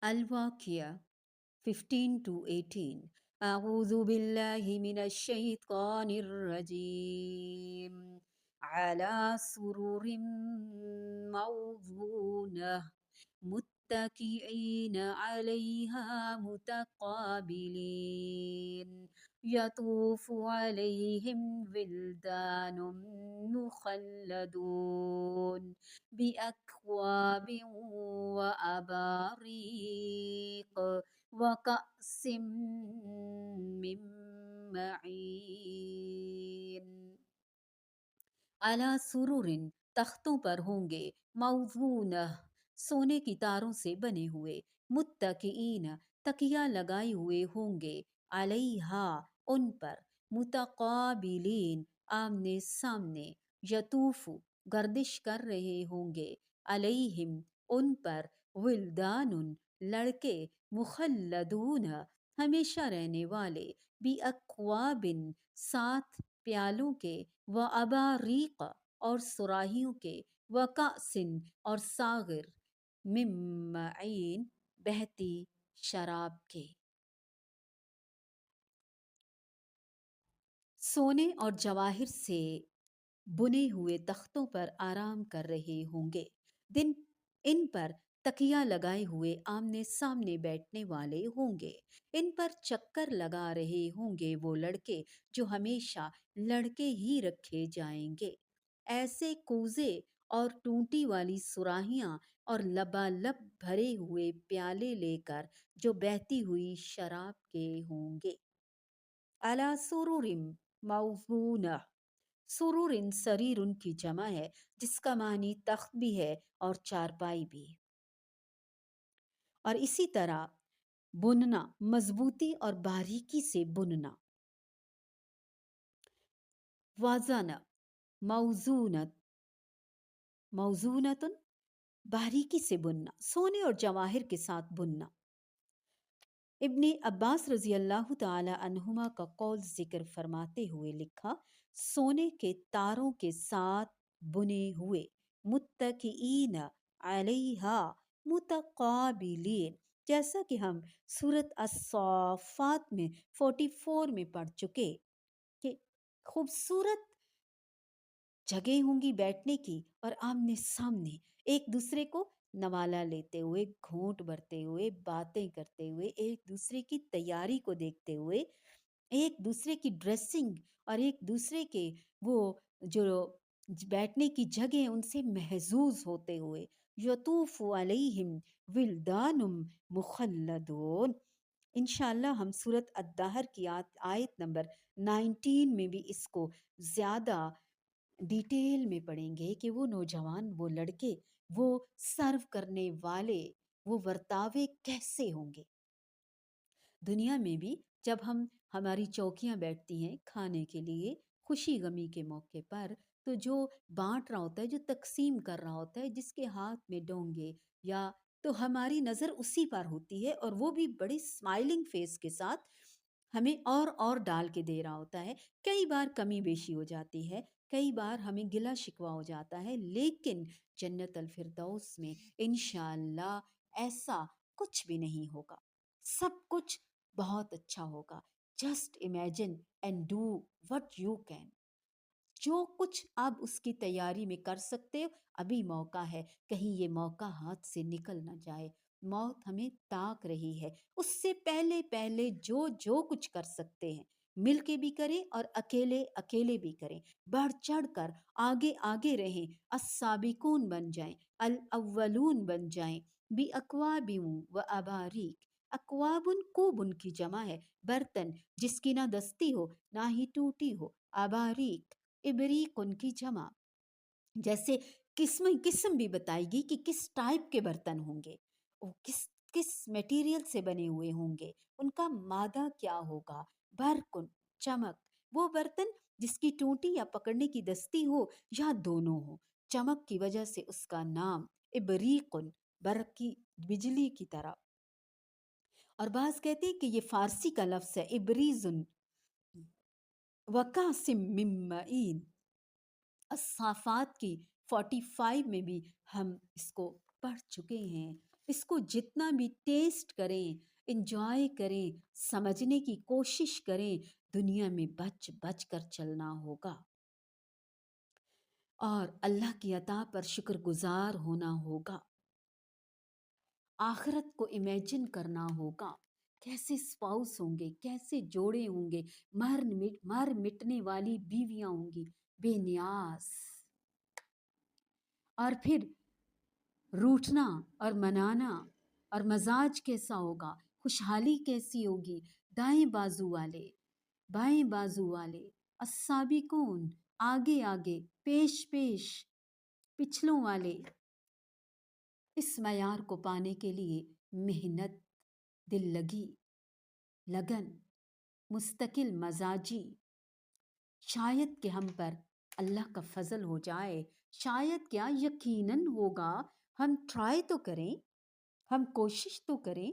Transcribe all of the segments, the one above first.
الواقعہ 15 to 18. أعوذ بالله من الشيطان الرجيم. على سرر موضونة متكئين عليها متقابلين يطوف عليهم ولدان مخلدون بأكواب وأباريق وكأس من معين. اعلیٰ سرورن تختوں پر ہوں گے، موضونہ سونے کی تاروں سے بنے ہوئے، متکئین تکیہ لگائے ہوئے ہوں گے، علیہا ان پر، متقابلین آمنے سامنے، یطوف گردش کر رہے ہوں گے، علیہم ان پر، ولدان لڑکے، مخلدون ہمیشہ رہنے والے، بی اکوابن ساتھ پیالوں کے، و اباریق اور صراحیوں کے، و کأسن اور ساغر، من معین بہتی شراب کے. سونے اور جواہر سے بنے ہوئے تختوں پر آرام کر رہے ہوں گے، دن ان پر تکیہ لگائے ہوئے آمنے سامنے بیٹھنے والے ہوں گے، ان پر چکر لگا رہے ہوں گے وہ لڑکے جو ہمیشہ لڑکے ہی رکھے جائیں گے، ایسے کوزے اور ٹونٹی والی صراحیاں اور لبالب بھرے ہوئے پیالے لے کر جو بہتی ہوئی شراب کے ہوں گے. علی سرور موضونہ، سرور سریر ان کی جمع ہے جس کا معنی تخت بھی ہے اور چارپائی بھی، اور اسی طرح بننا مضبوطی اور باریکی سے بننا. وازانہ موزونت، موزونتن باریکی سے بننا، سونے اور جواہر کے ساتھ بننا. ابن عباس رضی اللہ تعالی عنہما کا قول ذکر فرماتے ہوئے لکھا، سونے کے تاروں کے ساتھ بنے ہوئے، متکئین علیہا متقابلین، جیسا کہ ہم سورۃ الصافات میں 44 میں پڑھ چکے کہ خوبصورت جگہ ہوں گی بیٹھنے کی اور آمنے سامنے ایک دوسرے کو نوالا لیتے ہوئے، گھونٹ بھرتے ہوئے، باتیں کرتے ہوئے، ایک دوسرے کی تیاری کو دیکھتے ہوئے، ایک دوسرے کی ڈریسنگ اور ایک دوسرے کے وہ جو بیٹھنے کی جگہ ان سے محظوظ ہوتے ہوئے. یطوف علیہم ولدان مخلدون. انشاءاللہ ہم سورۃ الدہر کی آیت نمبر 19 میں بھی اس کو زیادہ ڈیٹیل میں پڑھیں گے کہ وہ نوجوان، وہ لڑکے، وہ سرو کرنے والے، وہ ورتاوے کیسے ہوں گے. دنیا میں بھی جب ہماری چوکیاں بیٹھتی ہیں کھانے کے لیے خوشی غمی کے موقع پر، تو جو بانٹ رہا ہوتا ہے، جو تقسیم کر رہا ہوتا ہے، جس کے ہاتھ میں ڈونگے یا تو ہماری نظر اسی پر ہوتی ہے، اور وہ بھی بڑی اسمائلنگ فیس کے ساتھ ہمیں اور ڈال کے دے رہا ہوتا ہے. کئی بار کمی بیشی ہو جاتی ہے، کئی بار ہمیں گلا شکوہ ہو جاتا ہے، لیکن جنت الفردوس میں انشاءاللہ ایسا کچھ بھی نہیں ہوگا، سب کچھ بہت اچھا ہوگا. Just imagine and do what you can. جو کچھ آپ اس کی تیاری میں کر سکتے ہو، ابھی موقع ہے، کہیں یہ موقع ہاتھ سے نکل نہ جائے. موت ہمیں تاک رہی ہے، اس سے پہلے جو کچھ کر سکتے ہیں مل کے بھی کریں اور اکیلے بھی کریں، بڑھ چڑھ کر آگے رہیں، السابقون بن جائیں، الاولون بن جائیں. بی اکواب و اباریک، اکوابن کوب ان کی جمع ہے، برتن جس کی نہ دستی ہو نہ ہی ٹوٹی ہو، اباریک ابریق ان کی جمع. جیسے قسم بھی بتائی گئی کہ کس ٹائپ کے برتن ہوں گے، وہ کس میٹیریل سے بنے ہوئے ہوں گے، ان کا مادہ کیا ہوگا. برقن چمک، وہ برتن جس کی ٹوٹی یا پکڑنے کی دستی ہو یا دونوں ہو، چمک کی وجہ سے اس کا نام ابریقن، برق کی بجلی کی طرح. اور بعض کہتے ہیں کہ یہ فارسی کا لفظ ہے ابریزن. وقاسم من معین، الصافات کی 45 میں بھی ہم اس کو پڑھ چکے ہیں. اس کو جتنا بھی ٹیسٹ کریں، انجوائے کریں، سمجھنے کی کوشش کریں، دنیا میں بچ بچ کر چلنا ہوگا اور اللہ کی عطا پر شکر گزار ہونا ہوگا۔ آخرت کو امیجن کرنا ہوگا، کیسے اسپاؤس ہوں گے، کیسے جوڑے ہوں گے، مر مٹنے والی بیویاں ہوں گی بے نیاز، اور پھر روٹھنا اور منانا اور مزاج کیسا ہوگا، خوشحالی کیسی ہوگی، دائیں بازو والے، بائیں بازو والے، السابقون، آگے آگے، پیش پیش، پچھلوں والے۔ اس معیار کو پانے کے لیے محنت، دل لگی، لگن، مستقل مزاجی، شاید کہ ہم پر اللہ کا فضل ہو جائے، شاید کیا یقیناً ہوگا، ہم ٹرائی تو کریں، ہم کوشش تو کریں،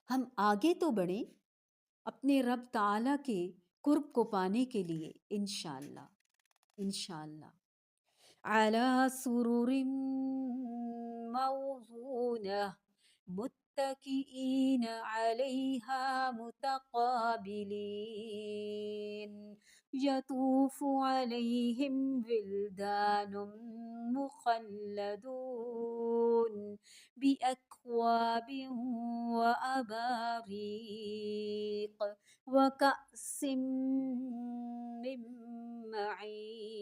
ہم آگے تو بڑھیں اپنے رب تعالیٰ کے قرب کو پانے کے لیے، انشاءاللہ انشاءاللہ۔ على سرر موضونة متكئين عليها متقابلين يطوف عليهم ولدان مخلدون بأكواب وأباريق وكأس من معين